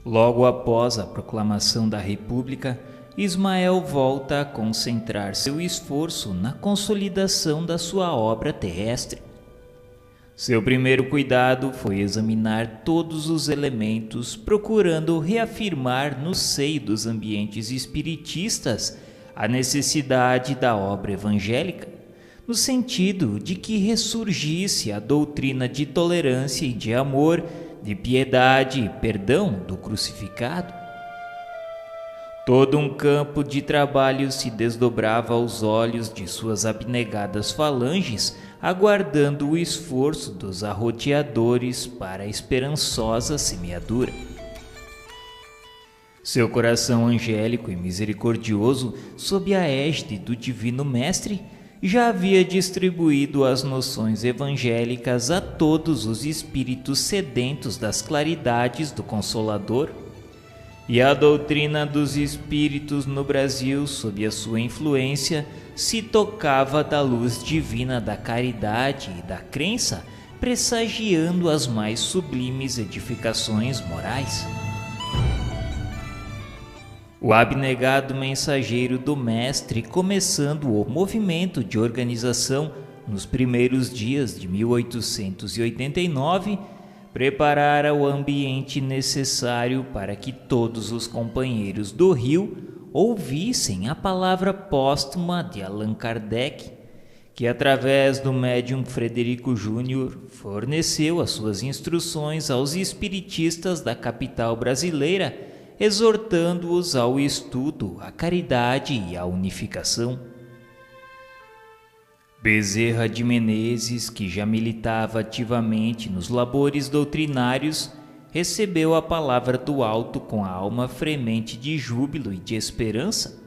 Logo após a proclamação da República, Ismael volta a concentrar seu esforço na consolidação da sua obra terrestre. Seu primeiro cuidado foi examinar todos os elementos, procurando reafirmar no seio dos ambientes espiritistas a necessidade da obra evangélica, no sentido de que ressurgisse a doutrina de tolerância e de amor, de piedade e perdão do crucificado. Todo um campo de trabalho se desdobrava aos olhos de suas abnegadas falanges, aguardando o esforço dos arroteadores para a esperançosa semeadura. Seu coração angélico e misericordioso, sob a égide do Divino Mestre, já havia distribuído as noções evangélicas a todos os espíritos sedentos das claridades do Consolador, e a doutrina dos espíritos no Brasil, sob a sua influência, se tocava da luz divina da caridade e da crença, pressagiando as mais sublimes edificações morais. O abnegado mensageiro do Mestre, começando o movimento de organização nos primeiros dias de 1889, preparara o ambiente necessário para que todos os companheiros do Rio ouvissem a palavra póstuma de Allan Kardec, que através do médium Frederico Júnior forneceu as suas instruções aos espiritistas da capital brasileira, exortando-os ao estudo, à caridade e à unificação. Bezerra de Menezes, que já militava ativamente nos labores doutrinários, recebeu a palavra do alto com a alma fremente de júbilo e de esperança,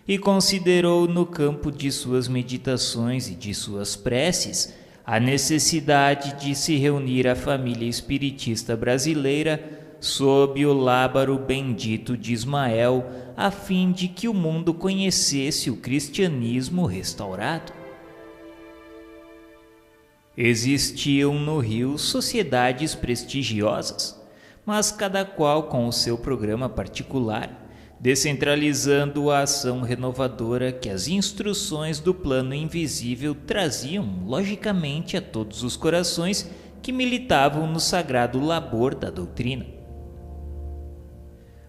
e considerou no campo de suas meditações e de suas preces a necessidade de se reunir a família espiritista brasileira sob o lábaro bendito de Ismael, a fim de que o mundo conhecesse o cristianismo restaurado. Existiam no Rio sociedades prestigiosas, mas cada qual com o seu programa particular, descentralizando a ação renovadora que as instruções do plano invisível traziam logicamente a todos os corações que militavam no sagrado labor da doutrina.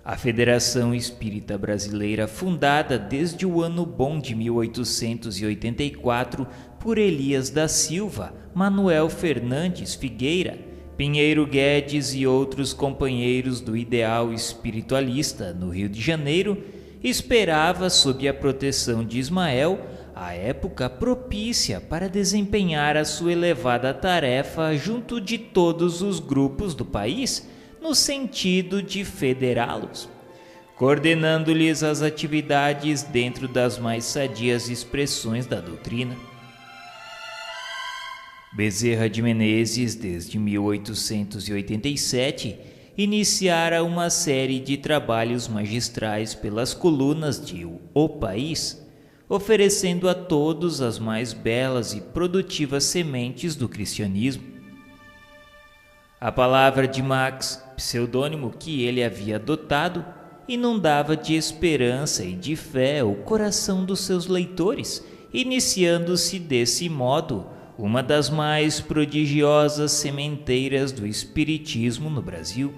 A Federação Espírita Brasileira, fundada desde o ano bom de 1884 por Elias da Silva, Manuel Fernandes Figueira, Pinheiro Guedes e outros companheiros do ideal espiritualista no Rio de Janeiro, esperava, sob a proteção de Ismael, a época propícia para desempenhar a sua elevada tarefa junto de todos os grupos do país, no sentido de federá-los, coordenando-lhes as atividades dentro das mais sadias expressões da doutrina. Bezerra de Menezes, desde 1887, iniciara uma série de trabalhos magistrais pelas colunas de O País, oferecendo a todos as mais belas e produtivas sementes do cristianismo. A palavra de Max, pseudônimo que ele havia adotado, inundava de esperança e de fé o coração dos seus leitores, iniciando-se desse modo uma das mais prodigiosas sementeiras do espiritismo no Brasil.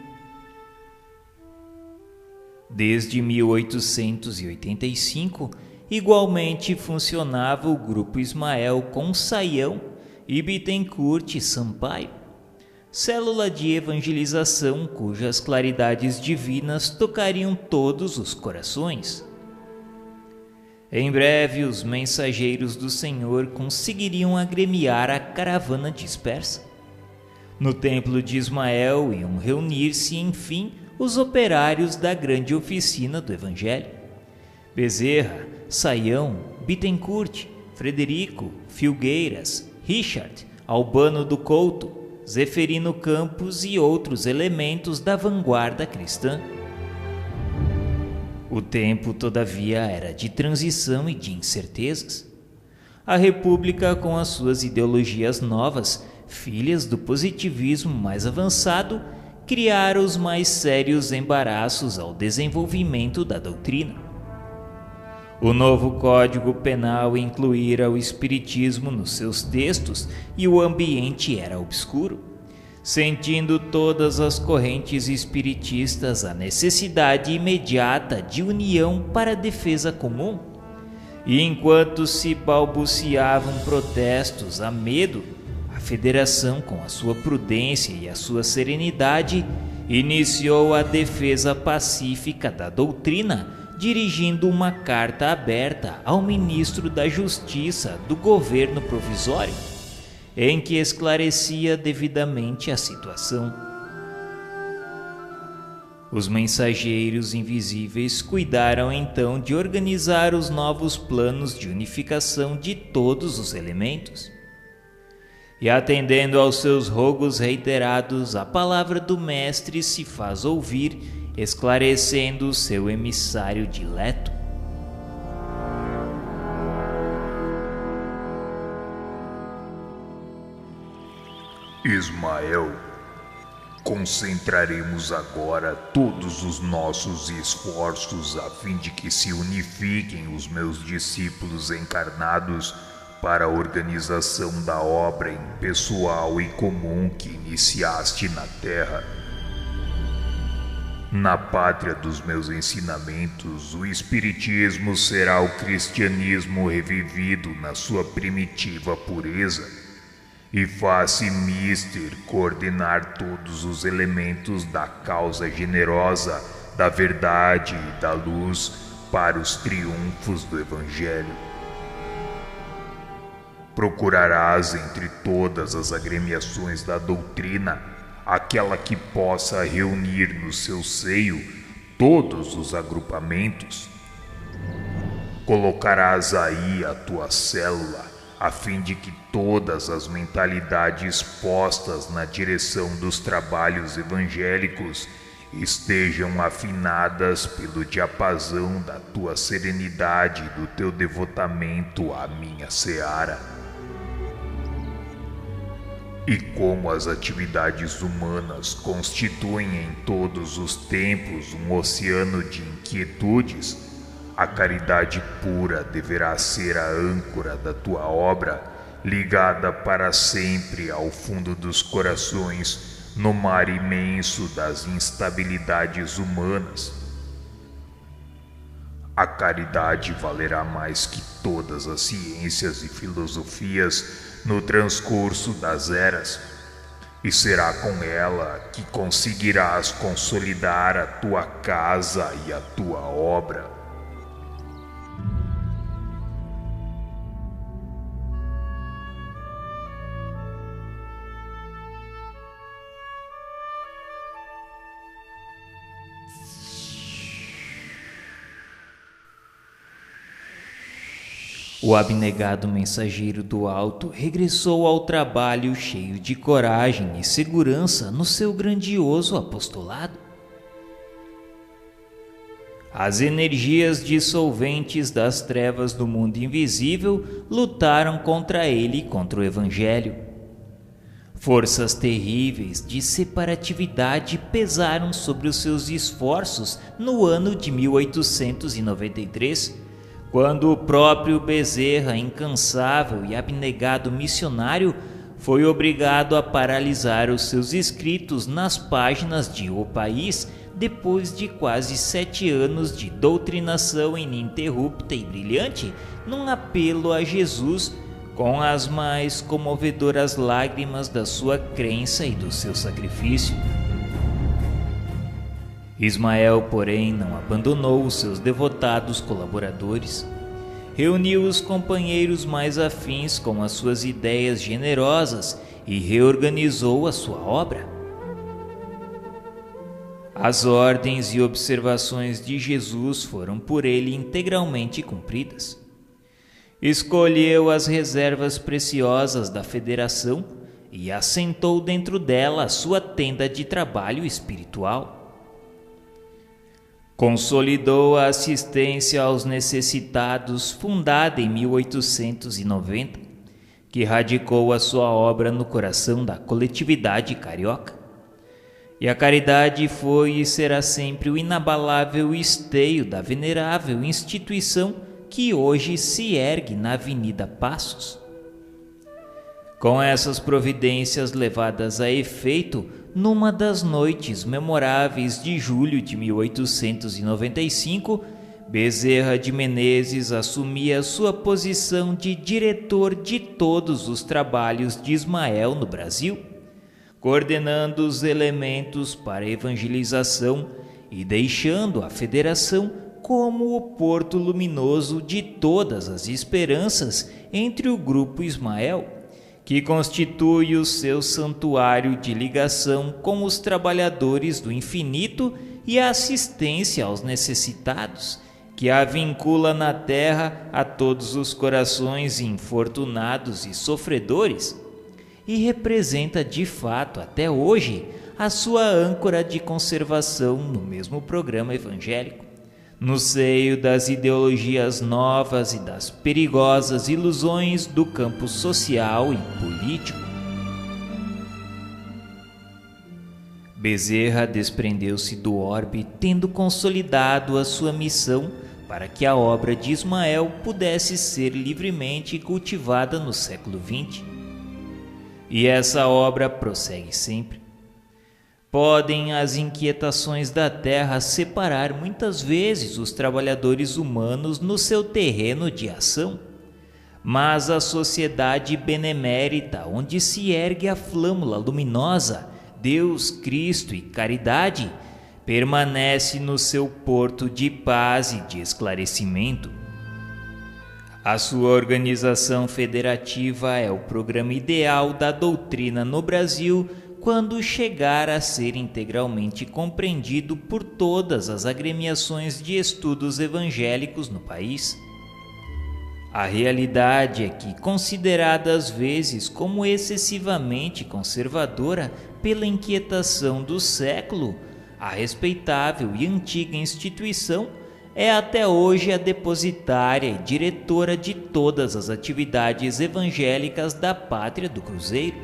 Desde 1885, igualmente funcionava o Grupo Ismael com Saião e Bittencourt Sampaio, célula de evangelização cujas claridades divinas tocariam todos os corações. Em breve, os mensageiros do Senhor conseguiriam agremiar a caravana dispersa. No templo de Ismael iam reunir-se, enfim, os operários da grande oficina do Evangelho. Bezerra, Saião, Bittencourt, Frederico, Filgueiras, Richard, Albano do Couto, Zeferino Campos e outros elementos da vanguarda cristã. O tempo, todavia, era de transição e de incertezas. A República, com as suas ideologias novas, filhas do positivismo mais avançado, criara os mais sérios embaraços ao desenvolvimento da doutrina. O novo Código Penal incluíra o espiritismo nos seus textos e o ambiente era obscuro, sentindo todas as correntes espiritistas a necessidade imediata de união para a defesa comum. E enquanto se balbuciavam protestos a medo, a Federação, com a sua prudência e a sua serenidade, iniciou a defesa pacífica da doutrina, dirigindo uma carta aberta ao ministro da Justiça do governo provisório, em que esclarecia devidamente a situação. Os mensageiros invisíveis cuidaram então de organizar os novos planos de unificação de todos os elementos. E atendendo aos seus rogos reiterados, a palavra do Mestre se faz ouvir, esclarecendo o seu emissário dileto. Ismael, concentraremos agora todos os nossos esforços a fim de que se unifiquem os meus discípulos encarnados para a organização da obra impessoal e comum que iniciaste na Terra. Na pátria dos meus ensinamentos, o Espiritismo será o cristianismo revivido na sua primitiva pureza, e faz-se mister coordenar todos os elementos da causa generosa, da verdade e da luz para os triunfos do Evangelho. Procurarás entre todas as agremiações da doutrina aquela que possa reunir no seu seio todos os agrupamentos. Colocarás aí a tua célula, a fim de que todas as mentalidades postas na direção dos trabalhos evangélicos estejam afinadas pelo diapasão da tua serenidade e do teu devotamento à minha seara. E como as atividades humanas constituem em todos os tempos um oceano de inquietudes, a caridade pura deverá ser a âncora da tua obra, ligada para sempre ao fundo dos corações, no mar imenso das instabilidades humanas. A caridade valerá mais que todas as ciências e filosofias no transcurso das eras, e será com ela que conseguirás consolidar a tua casa e a tua obra. O abnegado mensageiro do alto regressou ao trabalho cheio de coragem e segurança no seu grandioso apostolado. As energias dissolventes das trevas do mundo invisível lutaram contra ele e contra o Evangelho. Forças terríveis de separatividade pesaram sobre os seus esforços no ano de 1893, quando o próprio Bezerra, incansável e abnegado missionário, foi obrigado a paralisar os seus escritos nas páginas de O País, depois de quase 7 anos de doutrinação ininterrupta e brilhante, num apelo a Jesus, com as mais comovedoras lágrimas da sua crença e do seu sacrifício. Ismael, porém, não abandonou os seus devotados colaboradores. Reuniu os companheiros mais afins com as suas ideias generosas e reorganizou a sua obra. As ordens e observações de Jesus foram por ele integralmente cumpridas. Escolheu as reservas preciosas da Federação e assentou dentro dela a sua tenda de trabalho espiritual. Consolidou a assistência aos necessitados, fundada em 1890, que radicou a sua obra no coração da coletividade carioca. E a caridade foi e será sempre o inabalável esteio da venerável instituição que hoje se ergue na Avenida Passos. Com essas providências levadas a efeito, numa das noites memoráveis de julho de 1895, Bezerra de Menezes assumia sua posição de diretor de todos os trabalhos de Ismael no Brasil, coordenando os elementos para a evangelização e deixando a federação como o porto luminoso de todas as esperanças entre o Grupo Ismael, que constitui o seu santuário de ligação com os trabalhadores do infinito e a assistência aos necessitados, que a vincula na terra a todos os corações infortunados e sofredores, e representa de fato até hoje a sua âncora de conservação no mesmo programa evangélico, no seio das ideologias novas e das perigosas ilusões do campo social e político. Bezerra desprendeu-se do orbe, tendo consolidado a sua missão para que a obra de Ismael pudesse ser livremente cultivada no século XX. E essa obra prossegue sempre. Podem as inquietações da terra separar muitas vezes os trabalhadores humanos no seu terreno de ação, mas a sociedade benemérita, onde se ergue a flâmula luminosa, Deus, Cristo e caridade, permanece no seu porto de paz e de esclarecimento. A sua organização federativa é o programa ideal da doutrina no Brasil quando chegar a ser integralmente compreendido por todas as agremiações de estudos evangélicos no país. A realidade é que, considerada às vezes como excessivamente conservadora pela inquietação do século, a respeitável e antiga instituição é até hoje a depositária e diretora de todas as atividades evangélicas da Pátria do Cruzeiro.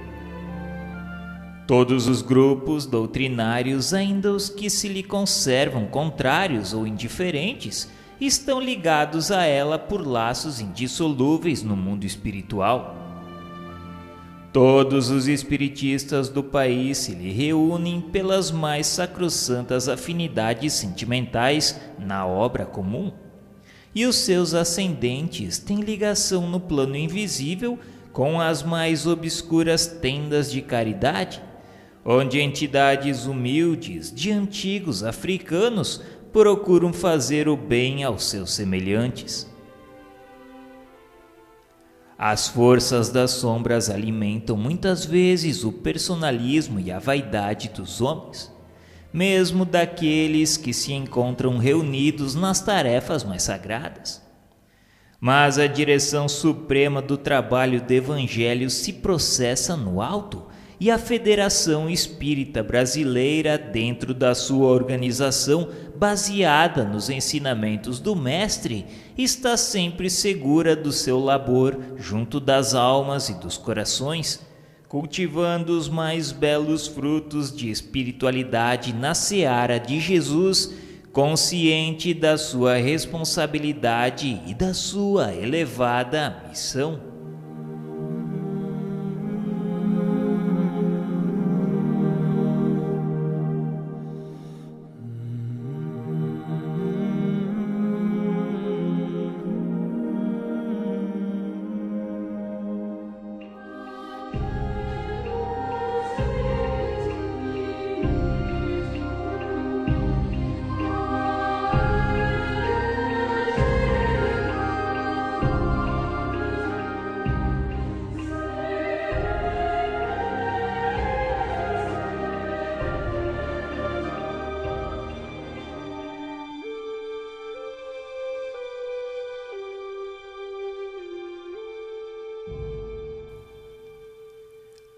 Todos os grupos doutrinários, ainda os que se lhe conservam contrários ou indiferentes, estão ligados a ela por laços indissolúveis no mundo espiritual. Todos os espiritistas do país se lhe reúnem pelas mais sacrossantas afinidades sentimentais na obra comum, e os seus ascendentes têm ligação no plano invisível com as mais obscuras tendas de caridade, onde entidades humildes de antigos africanos procuram fazer o bem aos seus semelhantes. As forças das sombras alimentam muitas vezes o personalismo e a vaidade dos homens, mesmo daqueles que se encontram reunidos nas tarefas mais sagradas. Mas a direção suprema do trabalho do Evangelho se processa no alto, e a Federação Espírita Brasileira, dentro da sua organização baseada nos ensinamentos do Mestre, está sempre segura do seu labor junto das almas e dos corações, cultivando os mais belos frutos de espiritualidade na seara de Jesus, consciente da sua responsabilidade e da sua elevada missão.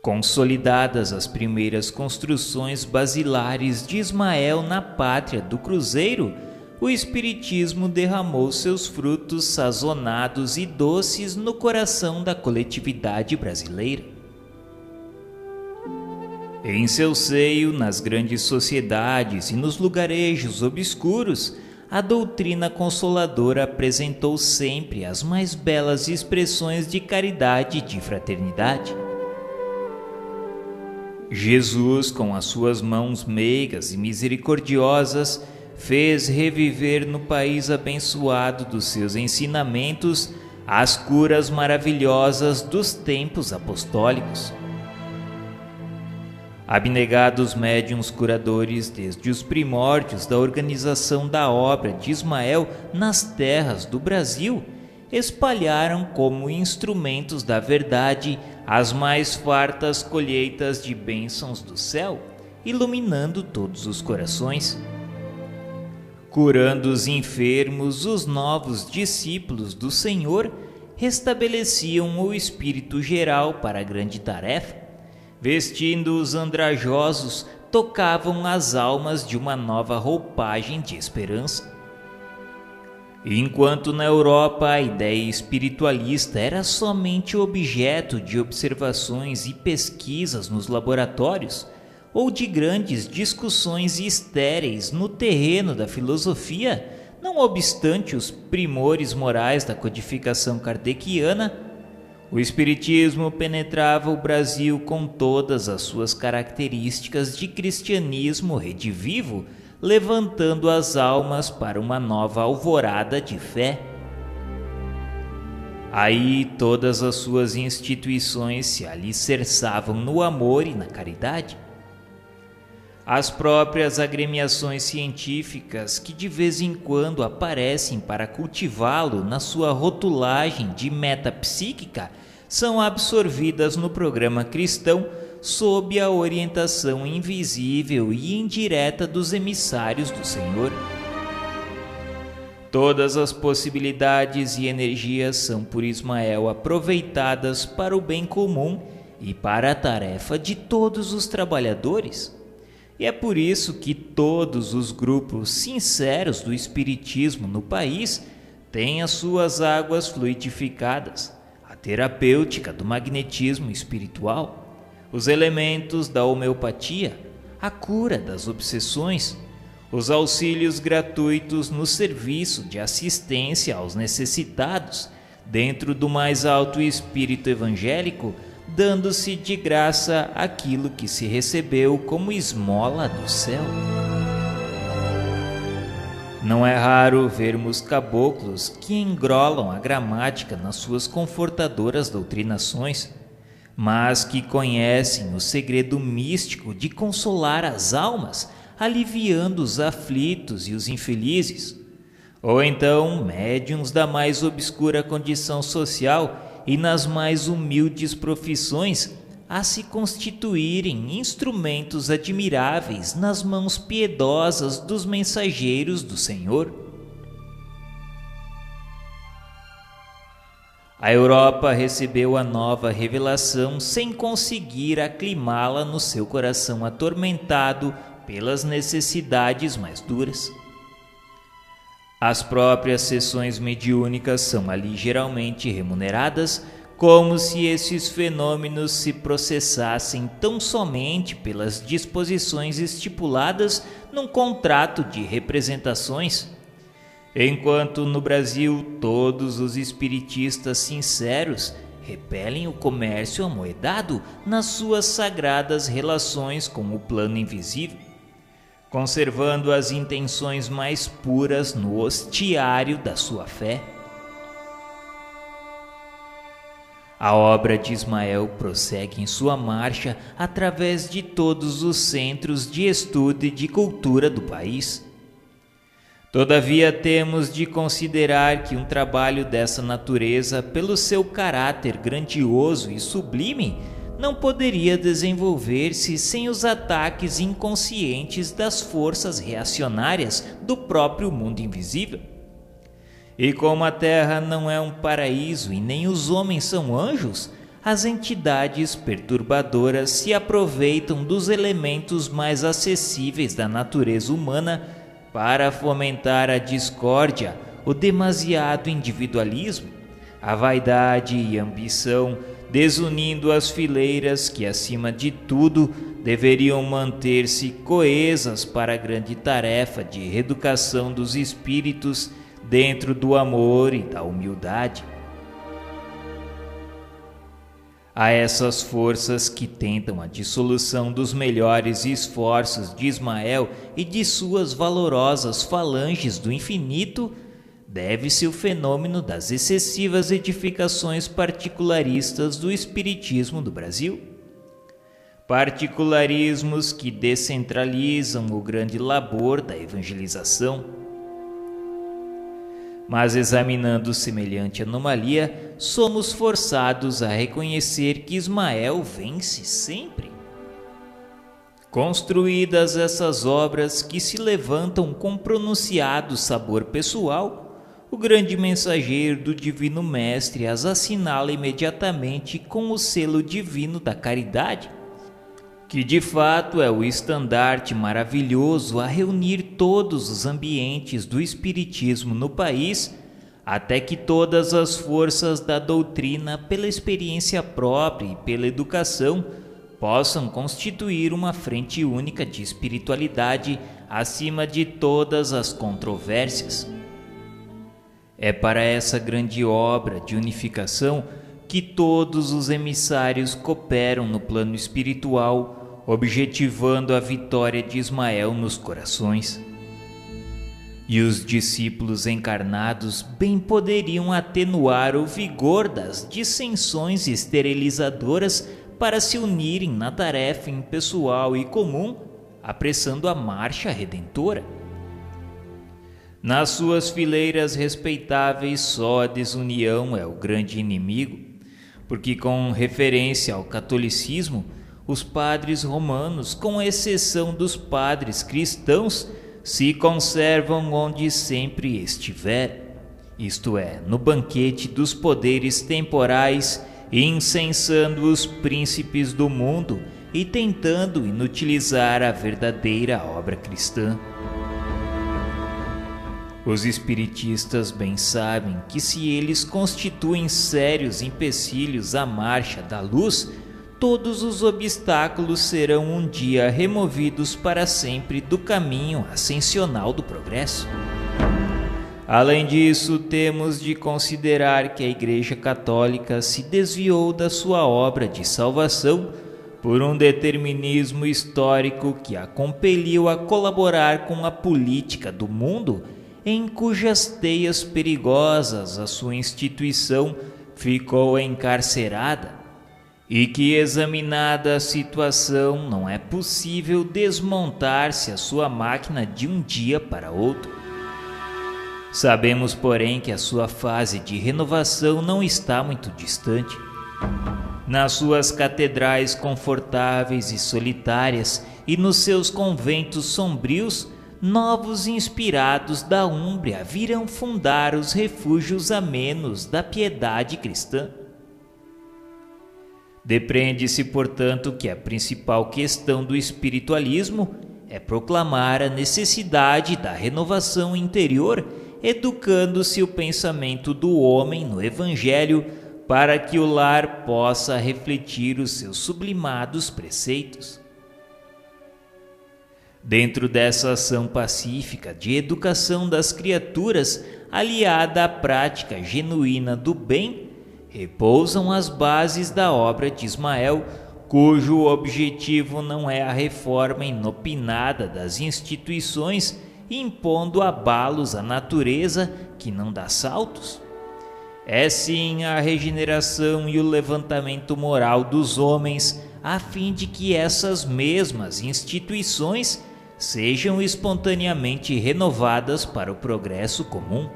Consolidadas as primeiras construções basilares de Ismael na Pátria do Cruzeiro, o Espiritismo derramou seus frutos sazonados e doces no coração da coletividade brasileira. Em seu seio, nas grandes sociedades e nos lugarejos obscuros, a doutrina consoladora apresentou sempre as mais belas expressões de caridade e de fraternidade. Jesus, com as suas mãos meigas e misericordiosas, fez reviver no país abençoado dos seus ensinamentos as curas maravilhosas dos tempos apostólicos. Abnegados médiuns curadores desde os primórdios da organização da obra de Ismael nas terras do Brasil, espalharam como instrumentos da verdade as mais fartas colheitas de bênçãos do céu, iluminando todos os corações. Curando os enfermos, os novos discípulos do Senhor restabeleciam o espírito geral para a grande tarefa. Vestindo os andrajosos, tocavam as almas de uma nova roupagem de esperança. Enquanto na Europa a ideia espiritualista era somente objeto de observações e pesquisas nos laboratórios, ou de grandes discussões estéreis no terreno da filosofia, não obstante os primores morais da codificação kardeciana, o Espiritismo penetrava o Brasil com todas as suas características de cristianismo redivivo, levantando as almas para uma nova alvorada de fé. Aí todas as suas instituições se alicerçavam no amor e na caridade. As próprias agremiações científicas, que de vez em quando aparecem para cultivá-lo na sua rotulagem de metapsíquica, são absorvidas no programa cristão sob a orientação invisível e indireta dos emissários do Senhor. Todas as possibilidades e energias são por Ismael aproveitadas para o bem comum e para a tarefa de todos os trabalhadores. E é por isso que todos os grupos sinceros do espiritismo no país têm as suas águas fluidificadas, a terapêutica do magnetismo espiritual, os elementos da homeopatia, a cura das obsessões, os auxílios gratuitos no serviço de assistência aos necessitados, dentro do mais alto espírito evangélico, dando-se de graça aquilo que se recebeu como esmola do céu. Não é raro vermos caboclos que engrolam a gramática nas suas confortadoras doutrinações, mas que conhecem o segredo místico de consolar as almas, aliviando os aflitos e os infelizes, ou então médiuns da mais obscura condição social e nas mais humildes profissões a se constituírem instrumentos admiráveis nas mãos piedosas dos mensageiros do Senhor. A Europa recebeu a nova revelação sem conseguir aclimá-la no seu coração atormentado pelas necessidades mais duras. As próprias sessões mediúnicas são ali geralmente remuneradas, como se esses fenômenos se processassem tão somente pelas disposições estipuladas num contrato de representações. Enquanto no Brasil todos os espiritistas sinceros repelem o comércio amoedado nas suas sagradas relações com o plano invisível, conservando as intenções mais puras no hostiário da sua fé. A obra de Ismael prossegue em sua marcha através de todos os centros de estudo e de cultura do país. Todavia, temos de considerar que um trabalho dessa natureza, pelo seu caráter grandioso e sublime, não poderia desenvolver-se sem os ataques inconscientes das forças reacionárias do próprio mundo invisível. E como a Terra não é um paraíso e nem os homens são anjos, as entidades perturbadoras se aproveitam dos elementos mais acessíveis da natureza humana para fomentar a discórdia, o demasiado individualismo, a vaidade e a ambição, desunindo as fileiras que, acima de tudo, deveriam manter-se coesas para a grande tarefa de reeducação dos espíritos dentro do amor e da humildade. A essas forças que tentam a dissolução dos melhores esforços de Ismael e de suas valorosas falanges do infinito, deve-se o fenômeno das excessivas edificações particularistas do espiritismo do Brasil. Particularismos que descentralizam o grande labor da evangelização. Mas examinando semelhante anomalia, somos forçados a reconhecer que Ismael vence sempre. Construídas essas obras que se levantam com pronunciado sabor pessoal, o grande mensageiro do Divino Mestre as assinala imediatamente com o selo divino da caridade, que de fato é o estandarte maravilhoso a reunir todos os ambientes do espiritismo no país, até que todas as forças da doutrina, pela experiência própria e pela educação, possam constituir uma frente única de espiritualidade acima de todas as controvérsias. É para essa grande obra de unificação que todos os emissários cooperam no plano espiritual, objetivando a vitória de Ismael nos corações. E os discípulos encarnados bem poderiam atenuar o vigor das dissensões esterilizadoras para se unirem na tarefa impessoal e comum, apressando a marcha redentora. Nas suas fileiras respeitáveis, só a desunião é o grande inimigo, porque, com referência ao catolicismo, os padres romanos, com exceção dos padres cristãos, se conservam onde sempre estiveram, isto é, no banquete dos poderes temporais, incensando os príncipes do mundo e tentando inutilizar a verdadeira obra cristã. Os espiritistas bem sabem que, se eles constituem sérios empecilhos à marcha da luz, todos os obstáculos serão um dia removidos para sempre do caminho ascensional do progresso. Além disso, temos de considerar que a Igreja Católica se desviou da sua obra de salvação por um determinismo histórico que a compeliu a colaborar com a política do mundo, em cujas teias perigosas a sua instituição ficou encarcerada, e que, examinada a situação, não é possível desmontar-se a sua máquina de um dia para outro. Sabemos, porém, que a sua fase de renovação não está muito distante. Nas suas catedrais confortáveis e solitárias e nos seus conventos sombrios, novos inspirados da Úmbria virão fundar os refúgios amenos da piedade cristã. Depreende-se, portanto, que a principal questão do espiritualismo é proclamar a necessidade da renovação interior, educando-se o pensamento do homem no Evangelho para que o lar possa refletir os seus sublimados preceitos. Dentro dessa ação pacífica de educação das criaturas, aliada à prática genuína do bem, repousam as bases da obra de Ismael, cujo objetivo não é a reforma inopinada das instituições, impondo abalos à natureza que não dá saltos. É sim a regeneração e o levantamento moral dos homens, a fim de que essas mesmas instituições sejam espontaneamente renovadas para o progresso comum.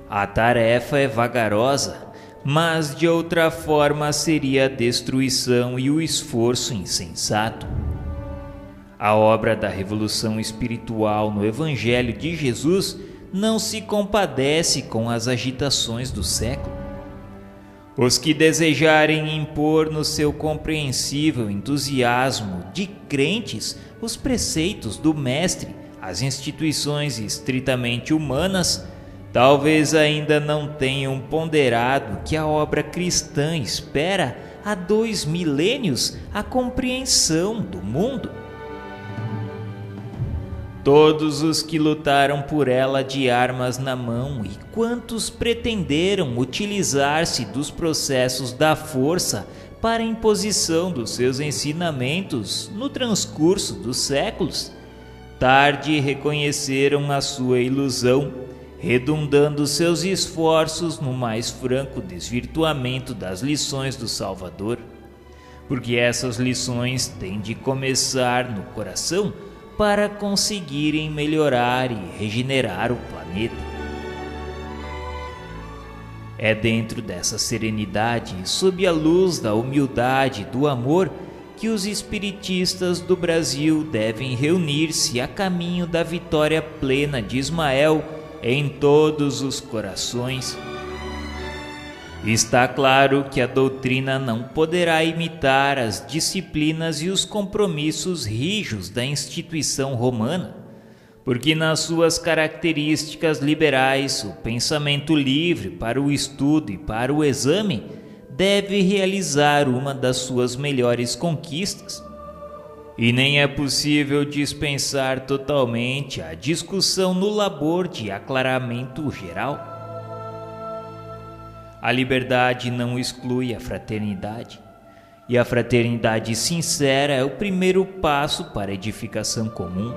A tarefa é vagarosa, mas de outra forma seria a destruição e o esforço insensato. A obra da revolução espiritual no Evangelho de Jesus não se compadece com as agitações do século. Os que desejarem impor no seu compreensível entusiasmo de crentes os preceitos do Mestre às instituições estritamente humanas talvez ainda não tenham ponderado que a obra cristã espera há 2 milênios a compreensão do mundo. Todos os que lutaram por ela de armas na mão e quantos pretenderam utilizar-se dos processos da força para a imposição dos seus ensinamentos no transcurso dos séculos, tarde reconheceram a sua ilusão, redundando seus esforços no mais franco desvirtuamento das lições do Salvador, porque essas lições têm de começar no coração para conseguirem melhorar e regenerar o planeta. É dentro dessa serenidade, sob a luz da humildade e do amor, que os espiritistas do Brasil devem reunir-se a caminho da vitória plena de Ismael em todos os corações. Está claro que a doutrina não poderá imitar as disciplinas e os compromissos rijos da instituição romana, porque nas suas características liberais, o pensamento livre para o estudo e para o exame deve realizar uma das suas melhores conquistas. E nem é possível dispensar totalmente a discussão no labor de aclaramento geral. A liberdade não exclui a fraternidade, e a fraternidade sincera é o primeiro passo para a edificação comum.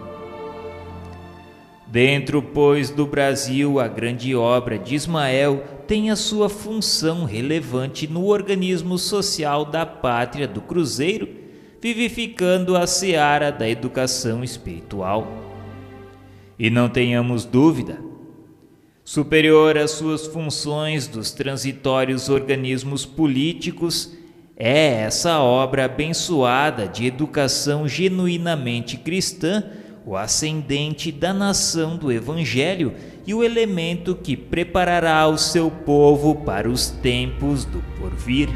Dentro, pois, do Brasil, a grande obra de Ismael tem a sua função relevante no organismo social da pátria do Cruzeiro, vivificando a seara da educação espiritual. E não tenhamos dúvida, superior às suas funções dos transitórios organismos políticos, é essa obra abençoada de educação genuinamente cristã, o ascendente da nação do Evangelho e o elemento que preparará o seu povo para os tempos do porvir.